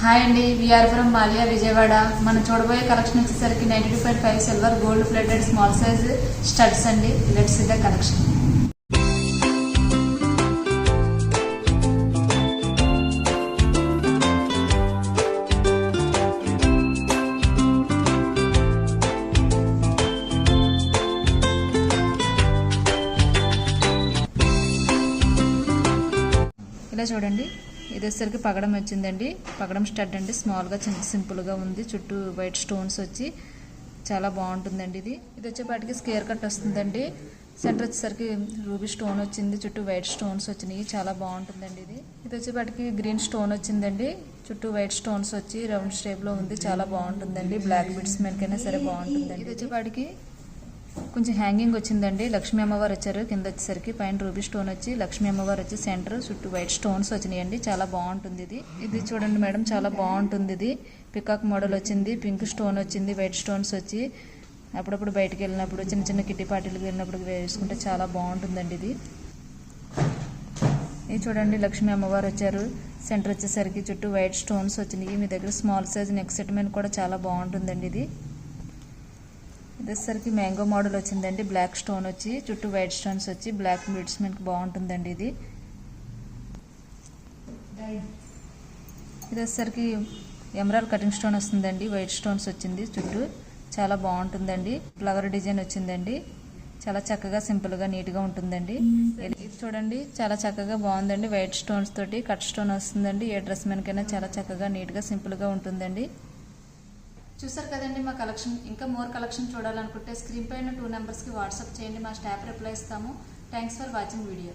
Hi అండి, we are from Malia Vijayawada. మనం చూడబోయే కలెక్షన్ వచ్చేసరికి 92.5 silver gold plated small size studs అండి. Let's see the collection. ఇలా చూడండి, ఇది వచ్చేసరికి పగడం వచ్చిందండి. పగడం స్టడ్ అండి. స్మాల్గా సింపుల్గా ఉంది. చుట్టూ వైట్ స్టోన్స్ వచ్చి చాలా బాగుంటుందండి. ఇది వచ్చేపాటికి స్కేర్ కట్ వస్తుందండి. సెంటర్ వచ్చేసరికి రూబీ స్టోన్ వచ్చింది. చుట్టూ వైట్ స్టోన్స్ వచ్చినాయి. చాలా బాగుంటుందండి. ఇది వచ్చేపాటికి గ్రీన్ స్టోన్ వచ్చిందండి. చుట్టూ వైట్ స్టోన్స్ వచ్చి రౌండ్ షేప్లో ఉంది. చాలా బాగుంటుందండి. బ్లాక్ బిడ్స్ మీదకైనా సరే బాగుంటుందండి. ఇది వచ్చేపాటికి కొంచెం హ్యాంగింగ్ వచ్చిందండి. లక్ష్మీ అమ్మవారు వచ్చారు. కింద వచ్చేసరికి పైన రూబీ స్టోన్ వచ్చి లక్ష్మీ అమ్మవారు వచ్చి సెంటర్ చుట్టూ వైట్ స్టోన్స్ వచ్చినాయండి. చాలా బాగుంటుంది. ఇది చూడండి మేడం, చాలా బాగుంటుంది. ఇది పికాక్ మోడల్ వచ్చింది. పింక్ స్టోన్ వచ్చింది. వైట్ స్టోన్స్ వచ్చి అప్పుడప్పుడు బయటకు వెళ్ళినప్పుడు చిన్న చిన్న కిట్టి పార్టీలకు వెళ్ళినప్పుడు వేసుకుంటే చాలా బాగుంటుందండి. ఇది చూడండి, లక్ష్మీ అమ్మవారు వచ్చారు. సెంటర్ వచ్చేసరికి చుట్టూ వైట్ స్టోన్స్ వచ్చినాయి. మీ దగ్గర స్మాల్ సైజ్ నెక్ సెట్ మీద కూడా చాలా బాగుంటుందండి. ఇది వచ్చేసరికి మ్యాంగో మోడల్ వచ్చిందండి. బ్లాక్ స్టోన్ వచ్చి చుట్టూ వైట్ స్టోన్స్ వచ్చి బ్లాక్ బీడ్స్ మనకి బాగుంటుందండి. ఇది వచ్చేసరికి ఎమరాల్డ్ కటింగ్ స్టోన్ వస్తుందండి. వైట్ స్టోన్స్ వచ్చింది. చుట్టూ చాలా బాగుంటుందండి. ఫ్లవర్ డిజైన్ వచ్చిందండి. చాలా చక్కగా సింపుల్గా నీట్గా ఉంటుందండి. ఇది చూడండి, చాలా చక్కగా బాగుందండి. వైట్ స్టోన్స్ తోటి కట్ స్టోన్ వస్తుందండి. ఏ డ్రెస్ మనకైనా చాలా చక్కగా నీట్గా సింపుల్గా ఉంటుందండి. చూసారు కదండి మా కలెక్షన్. ఇంకా మోర్ కలెక్షన్ చూడాలనుకుంటే స్క్రీన్ పైన 2 నెంబర్స్కి వాట్సాప్ చేయండి. మా స్టాఫ్ రిప్లై ఇస్తాము. Thanks for watching video.